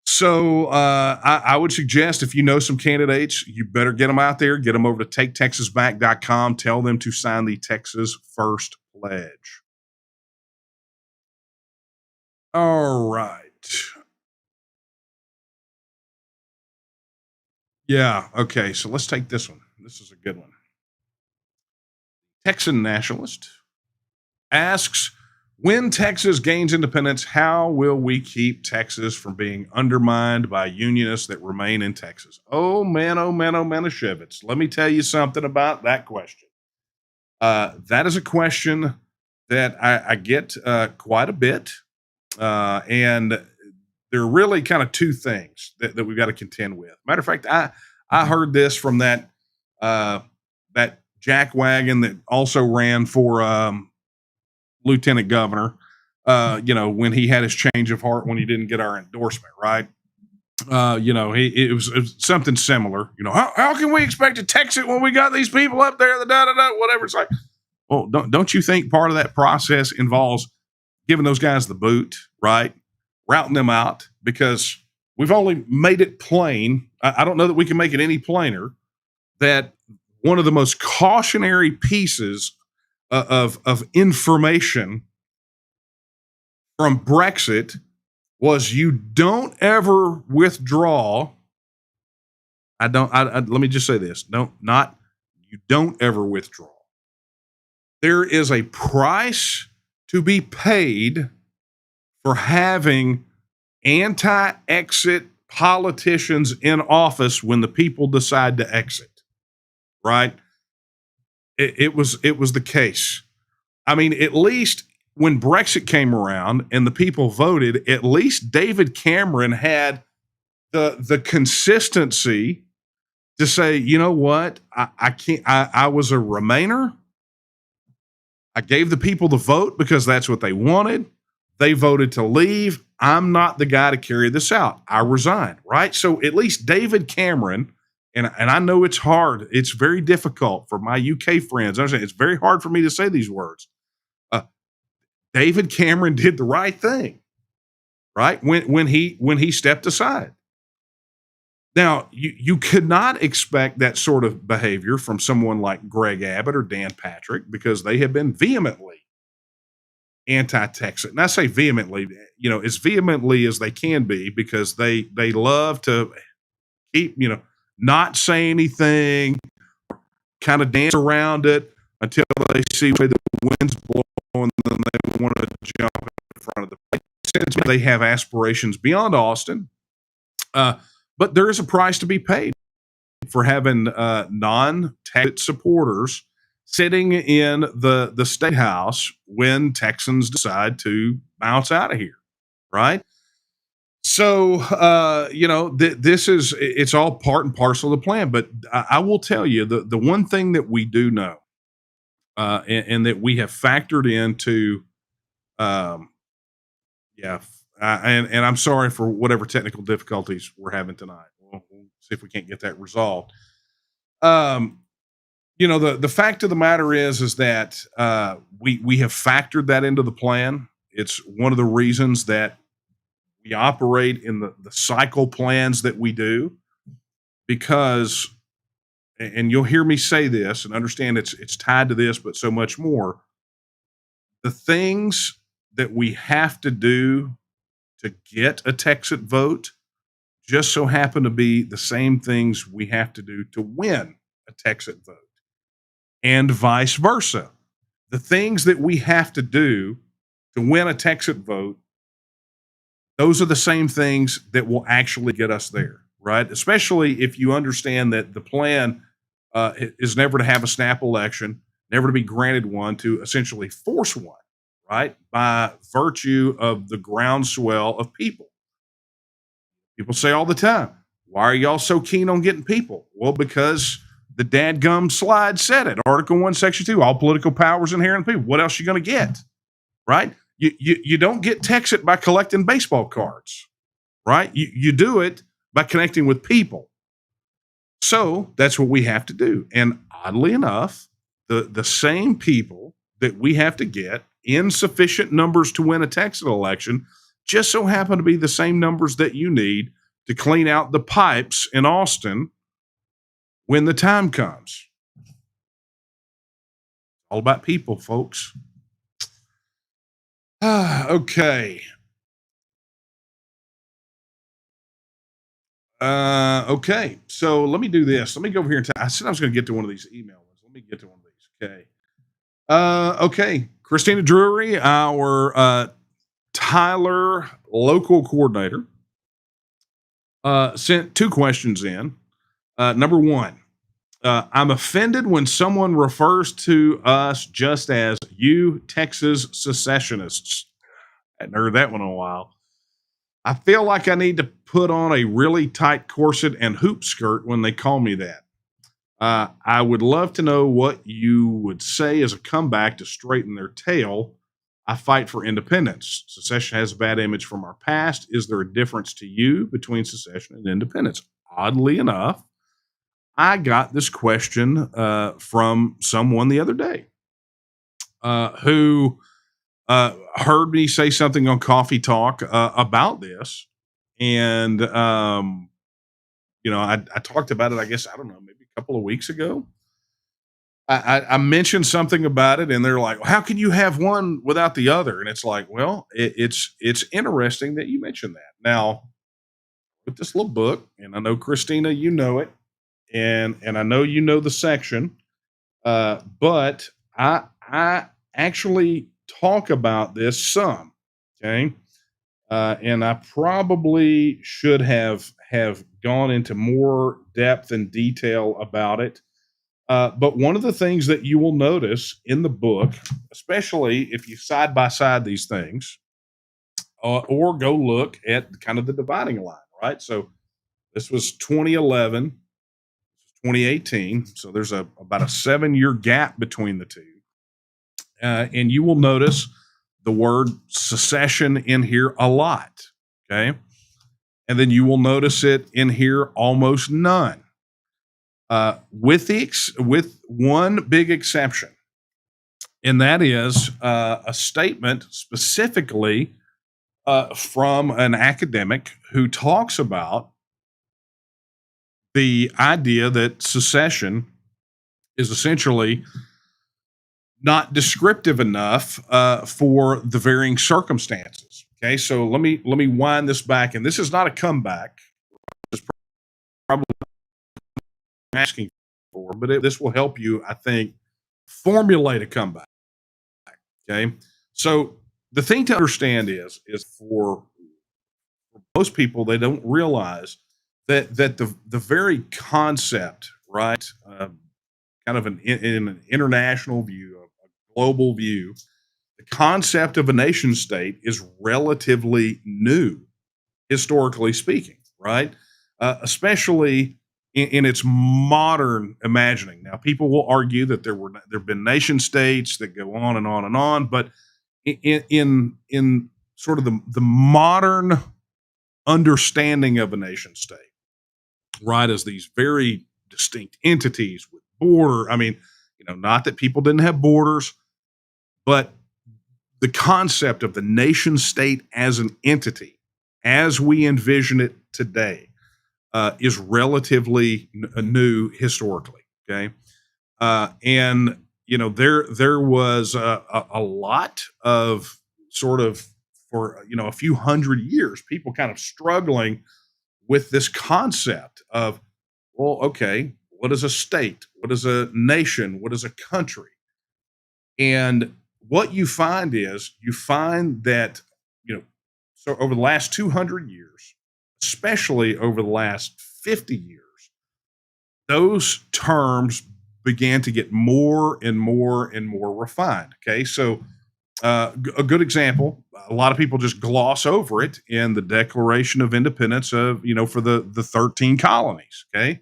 So I would suggest if you know some candidates, you better get them out there, get them over to taketexasback.com, tell them to sign the Texas First Pledge. All right. Yeah. Okay. So let's take this one. This is a good one. Texan nationalist asks, when Texas gains independence, how will we keep Texas from being undermined by unionists that remain in Texas? Oh, man, oh, man, oh, man, of Shivitz. Let me tell you something about that question. That is a question that I get quite a bit. And there are really kind of two things that we've got to contend with. Matter of fact, I heard this from that jackwagon that also ran for lieutenant governor, when he had his change of heart when he didn't get our endorsement, right? It was something similar. How can we expect to Texas when we got these people up there, whatever. It's like, well, don't you think part of that process involves giving those guys the boot, right? Routing them out, because we've only made it plain. I don't know that we can make it any plainer that one of the most cautionary pieces of information from Brexit was you don't ever withdraw I don't. Let me just say this: you don't ever withdraw. There is a price to be paid for having anti-exit politicians in office when the people decide to exit. Right? It was the case. I mean, at least when Brexit came around and the people voted, at least David Cameron had the consistency to say, you know what, I can't. I was a Remainer. I gave the people the vote because that's what they wanted. They voted to leave. I'm not the guy to carry this out. I resign. Right. So at least David Cameron. And I know it's hard. It's very difficult for my UK friends. It's very hard for me to say these words. David Cameron did the right thing, right? When he stepped aside. Now, you could not expect that sort of behavior from someone like Greg Abbott or Dan Patrick because they have been vehemently anti-Texas. And I say vehemently, as vehemently as they can be because they love to keep, not say anything, kind of dance around it until they see where the wind's blowing, and then they want to jump in front of the plane. Since they have aspirations beyond Austin, but there is a price to be paid for having non-Texas supporters sitting in the state house when Texans decide to bounce out of here, right? So, it's all part and parcel of the plan. But I will tell you the one thing that we do know, and that we have factored into, yeah, and I'm sorry for whatever technical difficulties we're having tonight. We'll see if we can't get that resolved. The fact of the matter is that we have factored that into the plan. It's one of the reasons that we operate in the cycle plans that we do, because, and you'll hear me say this and understand it's tied to this, but so much more. The things that we have to do to get a Texit vote just so happen to be the same things we have to do to win a Texit vote, and vice versa. The things that we have to do to win a Texit vote, those are the same things that will actually get us there, right? Especially if you understand that the plan is never to have a snap election, never to be granted one, to essentially force one, right? By virtue of the groundswell of people. People say all the time, why are y'all so keen on getting people? Well, because the dadgum slide said it. Article 1, Section 2, all political powers inherent in people. What else are you going to get, right? You don't get Texit by collecting baseball cards, right? You do it by connecting with people. So that's what we have to do. And oddly enough, the same people that we have to get in sufficient numbers to win a Texas election just so happen to be the same numbers that you need to clean out the pipes in Austin when the time comes. All about people, folks. Okay. Okay. So let me do this. Let me go over here and I said I was going to get to one of these email ones. Let me get to one of these. Okay. Okay. Christina Drury, our Tyler local coordinator, sent 2 questions in. Number 1, I'm offended when someone refers to us just as you Texas secessionists. I hadn't heard that one in a while. I feel like I need to put on a really tight corset and hoop skirt when they call me that. I would love to know what you would say as a comeback to straighten their tail. I fight for independence. Secession has a bad image from our past. Is there a difference to you between secession and independence? Oddly enough, I got this question from someone the other day who heard me say something on Coffee Talk about this. And, I talked about it, I guess, I don't know, maybe a couple of weeks ago. I mentioned something about it and they're like, well, how can you have one without the other? And it's like, well, it's interesting that you mentioned that. Now, with this little book, and I know Christina, you know it, and I know you know the section, but I actually talk about this some. Okay, and I probably should have gone into more depth and detail about it. But one of the things that you will notice in the book, especially if you side by side these things, or go look at kind of the dividing line, right? So this was 2011, 2018. So there's about a 7 year gap between the two. And you will notice the word secession in here a lot. Okay. And then you will notice it in here almost none. With one big exception, and that is a statement specifically from an academic who talks about the idea that secession is essentially not descriptive enough for the varying circumstances. Okay, so let me wind this back, and this is not a comeback. It's probably asking for, but this will help you, I think, formulate a comeback. Okay, so the thing to understand is for most people, they don't realize that the very concept, right, kind of in an international view, a global view, the concept of a nation state is relatively new, historically speaking, right? Especially in its modern imagining. Now, people will argue that there have been nation states that go on and on and on, but in sort of the modern understanding of a nation state, right, as these very distinct entities with border. I mean, not that people didn't have borders, but the concept of the nation state as an entity, as we envision it today, is relatively new historically. Okay, and there was a lot of sort of for a few hundred years, people kind of struggling with this concept of, well, okay, what is a state? What is a nation? What is a country? And what you find that, so over the last 200 years, especially over the last 50 years, those terms began to get more and more and more refined. Okay. So, a good example, a lot of people just gloss over it in the Declaration of Independence for the 13 colonies. Okay.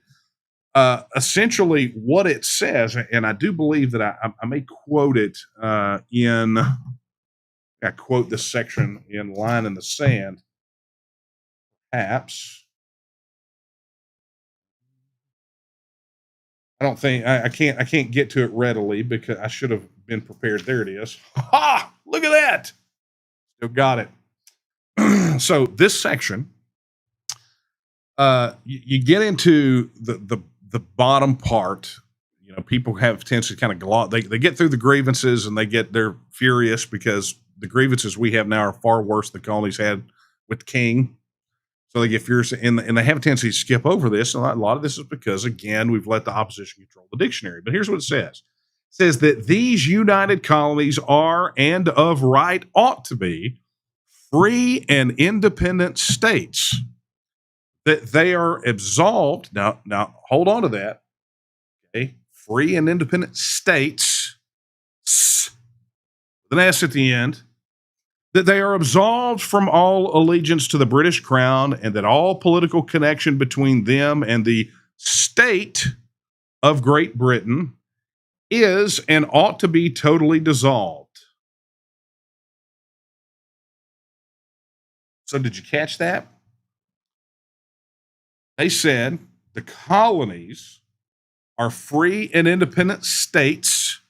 Essentially, what it says, and I do believe that I may quote it I quote this section in Line in the Sand, perhaps. I don't think I can't get to it readily because I should have been prepared. There it is. Ha! Look at that. Still got it. So this section, you get into the bottom part. People have tendency to kind of gloss. They get through the grievances and they're furious because the grievances we have now are far worse than the colonies had with the king. So they get furious and they have a tendency to skip over this. And a lot of this is because, again, we've let the opposition control the dictionary. But here's what it says. It says that these united colonies are and of right ought to be free and independent states, that they are absolved. Now hold on to that. Okay. Free and independent states, with an S at the end, that they are absolved from all allegiance to the British crown, and that all political connection between them and the state of Great Britain is and ought to be totally dissolved. So did you catch that? They said the colonies are free and independent states,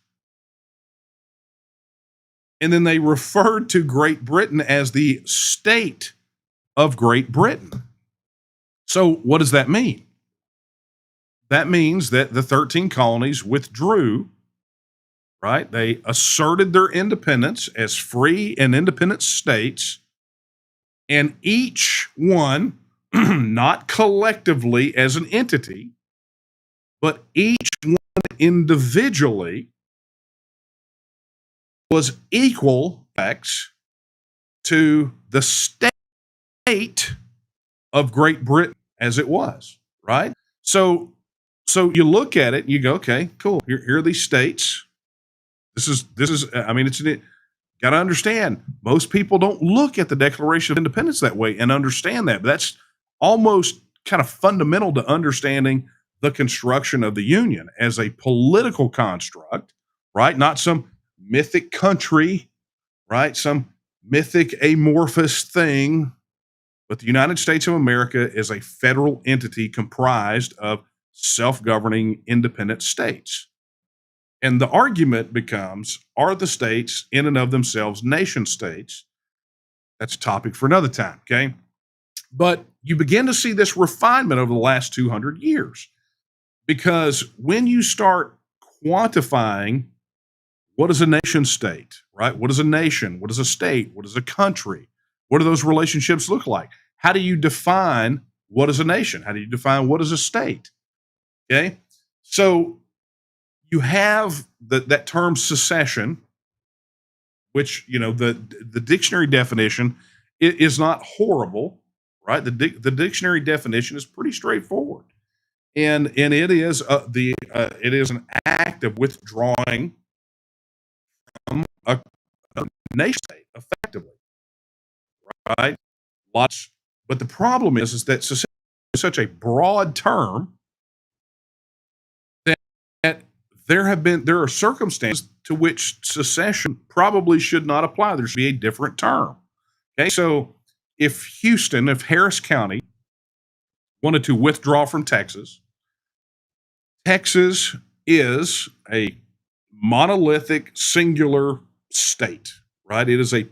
and then they referred to Great Britain as the state of Great Britain. So what does that mean? That means that the 13 colonies withdrew, right? They asserted their independence as free and independent states, and each one, not collectively as an entity, but each one individually was equal to the state of Great Britain as it was, right? So you look at it and you go, okay, cool. Here are these states. This is. I mean, it's got to understand. Most people don't look at the Declaration of Independence that way and understand that. But that's almost kind of fundamental to understanding the construction of the Union as a political construct, right? Not some mythic country, right? Some mythic amorphous thing. But the United States of America is a federal entity comprised of self-governing independent states. And the argument becomes, are the states in and of themselves nation states? That's a topic for another time, okay? But you begin to see this refinement over the last 200 years. Because when you start quantifying what is a nation state, right? What is a nation? What is a state? What is a country? What do those relationships look like? How do you define what is a nation? How do you define what is a state? Okay. So you have that term secession, which, the dictionary definition is not horrible, right? The dictionary definition is pretty straightforward. And it is it is an act of withdrawing from a nation state effectively, right? But the problem is that secession is such a broad term that there are circumstances to which secession probably should not apply. There should be a different term. Okay, so if Harris County wanted to withdraw from Texas, Texas is a monolithic, singular state, right? It is a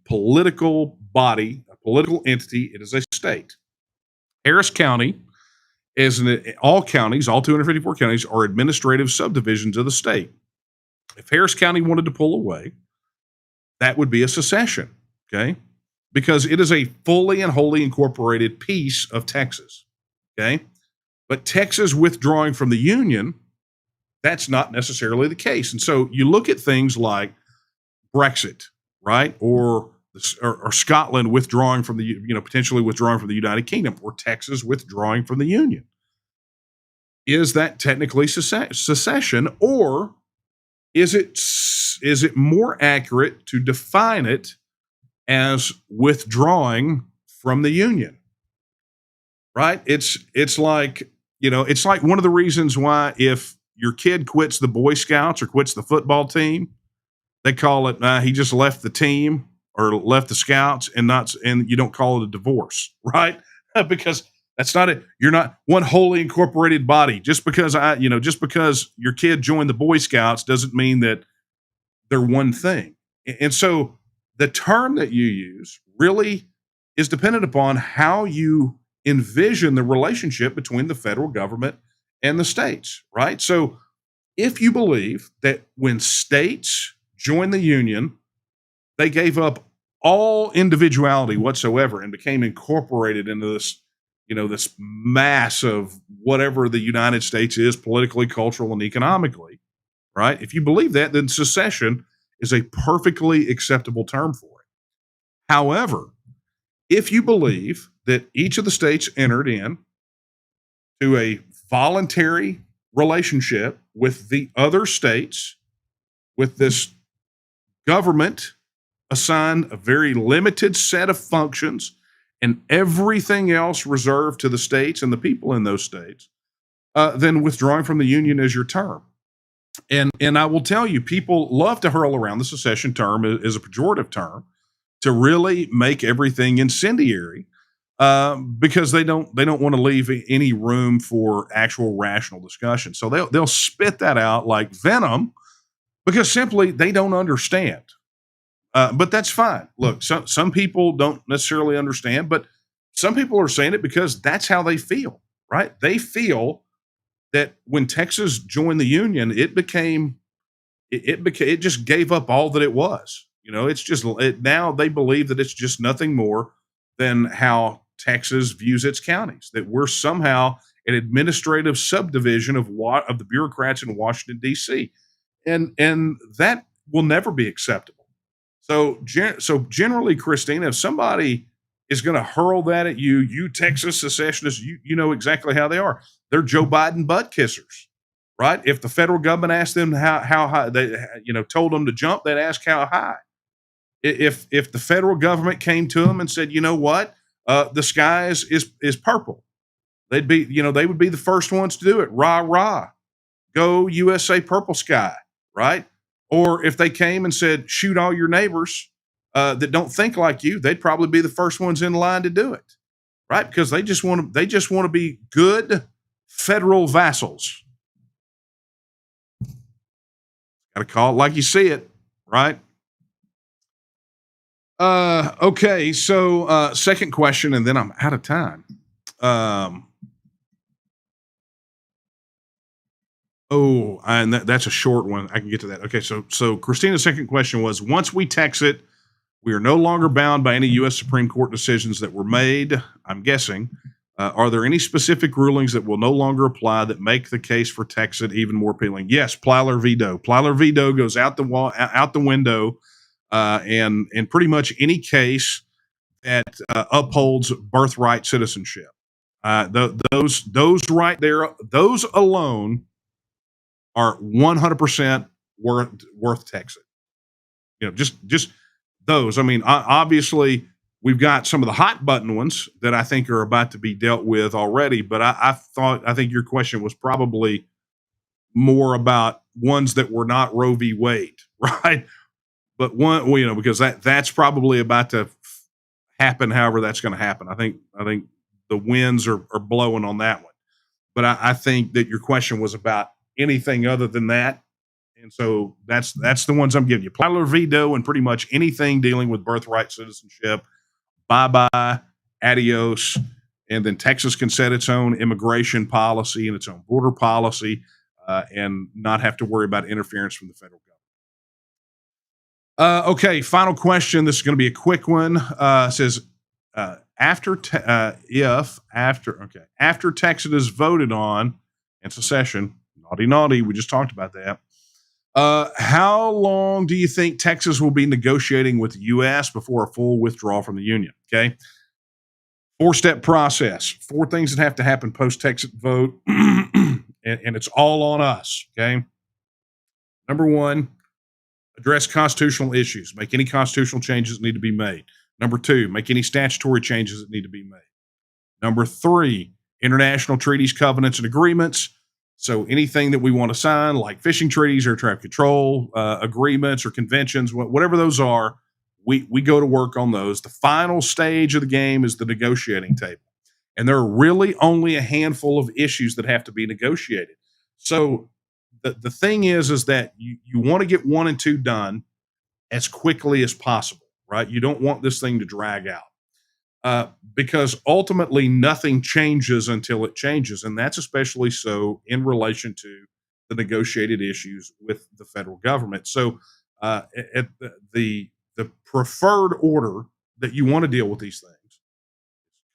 political body, a political entity. It is a state. Harris County all 254 counties are administrative subdivisions of the state. If Harris County wanted to pull away, that would be a secession, okay? Because it is a fully and wholly incorporated piece of Texas, okay? But Texas withdrawing from the Union, that's not necessarily the case. And so you look at things like Brexit, right? Or Scotland withdrawing from potentially withdrawing from the United Kingdom, or Texas withdrawing from the Union. Is that technically secession, or is it more accurate to define it as withdrawing from the Union? Right? It's like one of the reasons why if your kid quits the Boy Scouts or quits the football team, they call it he just left the team or left the Scouts, and you don't call it a divorce, right? Because that's not it. You're not one wholly incorporated body. Just because your kid joined the Boy Scouts doesn't mean that they're one thing. And so the term that you use really is dependent upon how you envision the relationship between the federal government and the states, right? So if you believe that when states joined the Union, they gave up all individuality whatsoever and became incorporated into this, this mass of whatever the United States is politically, cultural, and economically, right? If you believe that, then secession is a perfectly acceptable term for it. However, if you believe that each of the states entered in to a voluntary relationship with the other states, with this government assigned a very limited set of functions and everything else reserved to the states and the people in those states, then withdrawing from the Union is your term. And I will tell you, people love to hurl around the secession term as a pejorative term to really make everything incendiary, because they don't want to leave any room for actual rational discussion. So they'll spit that out like venom because simply they don't understand. But that's fine. Look, some people don't necessarily understand, but some people are saying it because that's how they feel, right? They feel that when Texas joined the Union, it just gave up all that it was. It's just now they believe that it's just nothing more than how Texas views its counties, that we're somehow an administrative subdivision of the bureaucrats in Washington D.C., and that will never be acceptable. So generally, Christina, if somebody is going to hurl that at you, you Texas secessionists, you know exactly how they are. They're Joe Biden butt kissers, right? If the federal government asked them how high they told them to jump, they'd ask how high. If the federal government came to them and said, you know what, the sky is purple, they would be the first ones to do it. Rah rah, go USA, purple sky, right? Or if they came and said, shoot all your neighbors that don't think like you, they'd probably be the first ones in line to do it, right? Because they just want to be good federal vassals. Got to call it like you see it, right? Okay, so second question, and then I'm out of time. And that's a short one. I can get to that. Okay, so Christina's second question was: once we tax it, we are no longer bound by any U.S. Supreme Court decisions that were made. I'm guessing. Are there any specific rulings that will no longer apply that make the case for tax it even more appealing? Yes, Plyler v. Doe. Plyler v. Doe goes out the window, and in pretty much any case that upholds birthright citizenship. Those right there, those alone are 100% worth taxing. Just those. I mean, obviously, we've got some of the hot button ones that I think are about to be dealt with already. But I think your question was probably more about ones that were not Roe v. Wade, right? But because that's probably about to happen. However, that's going to happen. I think the winds are blowing on that one. But I think that your question was about anything other than that. And so that's the ones I'm giving you. Plyler v. Doe and pretty much anything dealing with birthright citizenship. Bye-bye, adios. And then Texas can set its own immigration policy and its own border policy and not have to worry about interference from the federal government. Okay, final question. This is going to be a quick one. It says, after Texas is voted on and secession, naughty, we just talked about that. How long do you think Texas will be negotiating with the U.S. before a full withdrawal from the Union? Okay. 4-step process, 4 things that have to happen post-Texas vote, and it's all on us. Okay. Number 1, address constitutional issues. Make any constitutional changes that need to be made. Number 2, make any statutory changes that need to be made. Number 3, international treaties, covenants, and agreements. So anything that we want to sign, like fishing treaties, air traffic control agreements or conventions, whatever those are, we go to work on those. The final stage of the game is the negotiating table. And there are really only a handful of issues that have to be negotiated. So the thing is that you want to get 1 and 2 done as quickly as possible, right? You don't want this thing to drag out. Because ultimately nothing changes until it changes. And that's especially so in relation to the negotiated issues with the federal government. So at the preferred order that you want to deal with these things: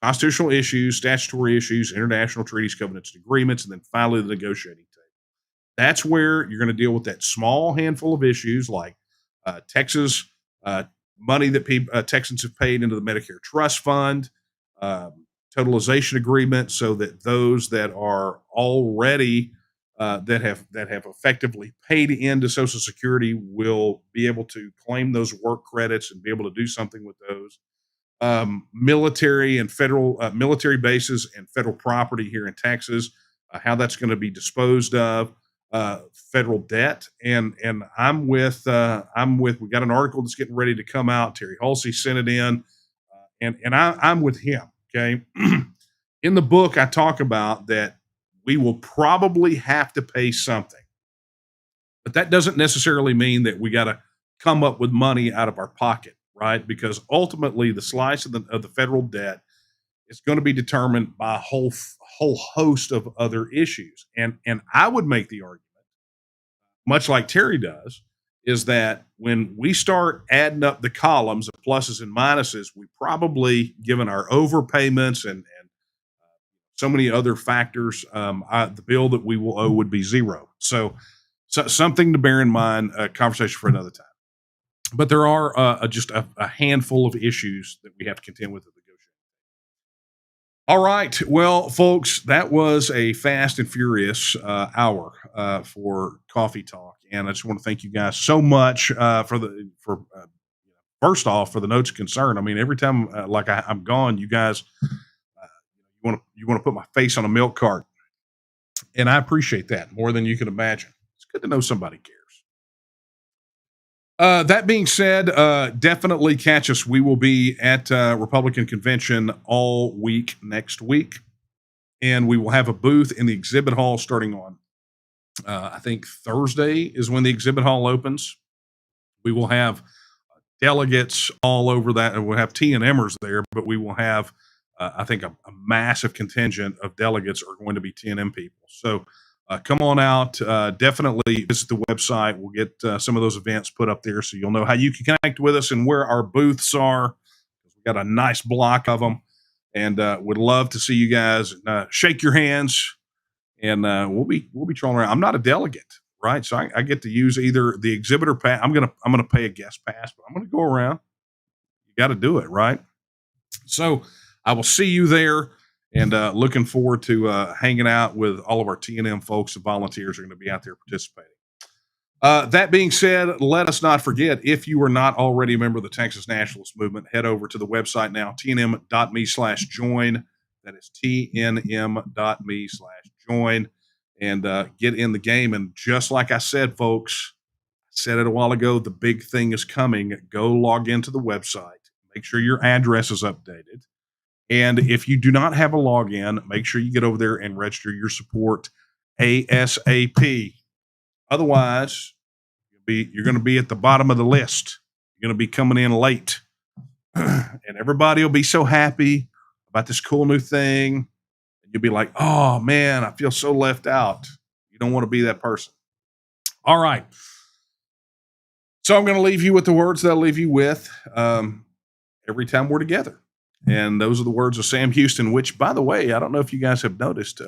constitutional issues, statutory issues, international treaties, covenants, and agreements, and then finally the negotiating table. That's where you're going to deal with that small handful of issues like Texas money that Texans have paid into the Medicare Trust Fund, totalization agreement, so that those that are already that have effectively paid into Social Security will be able to claim those work credits and be able to do something with those. Military and federal military bases and federal property here in Texas, how that's going to be disposed of. Federal debt, and I'm with we got an article that's getting ready to come out. Terry Halsey sent it in, and I'm with him. Okay, in the book I talk about that we will probably have to pay something, but that doesn't necessarily mean that we got to come up with money out of our pocket, right? Because ultimately the slice of the federal debt is going to be determined by a whole host of other issues. And I would make the argument, much like Terry does, is that when we start adding up the columns of pluses and minuses, we probably, given our overpayments and so many other factors. The bill that we will owe would be zero. So something to bear in mind, a conversation for another time. But there are just a handful of issues that we have to contend with at the negotiation. All right. Well, folks, that was a fast and furious hour for Coffee Talk. And I just want to thank you guys so much for first off, for the notes of concern. I mean, every time I'm gone, you guys you want to put my face on a milk cart, and I appreciate that more than you can imagine. It's good to know somebody cares. That being said, definitely catch us. We will be at Republican Convention all week next week, and we will have a booth in the exhibit hall starting on, I think Thursday is when the exhibit hall opens. We will have delegates all over that, and we'll have TNMers there, but we will have, I think, a massive contingent of delegates are going to be TNM people. So come on out. Definitely visit the website. We'll get some of those events put up there so you'll know how you can connect with us and where our booths are. We've got a nice block of them, and would love to see you guys. Shake your hands, and we'll be trolling around. I'm not a delegate, right? So I get to use either the exhibitor pass. I'm gonna pay a guest pass, but I'm gonna go around. You got to do it, right? So I will see you there. And looking forward to hanging out with all of our TNM folks and volunteers are going to be out there participating. That being said, let us not forget, if you are not already a member of the Texas Nationalist Movement, head over to the website now, tnm.me/join. That is tnm.me/join, and get in the game. And just like I said, folks, I said it a while ago, the big thing is coming. Go log into the website. Make sure your address is updated. And if you do not have a login, make sure you get over there and register your support ASAP. Otherwise, you're going to be at the bottom of the list. You're going to be coming in late. And everybody will be so happy about this cool new thing. And you'll be like, oh, man, I feel so left out. You don't want to be that person. All right. So I'm going to leave you with the words that I'll leave you with every time we're together. And those are the words of Sam Houston, which, by the way, I don't know if you guys have noticed,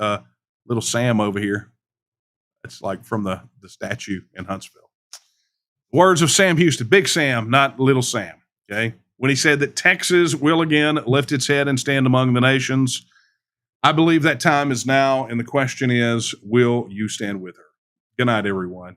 little Sam over here. It's like from the statue in Huntsville. Words of Sam Houston, Big Sam, not Little Sam, okay? When he said that Texas will again lift its head and stand among the nations, I believe that time is now, and the question is, will you stand with her? Good night, everyone.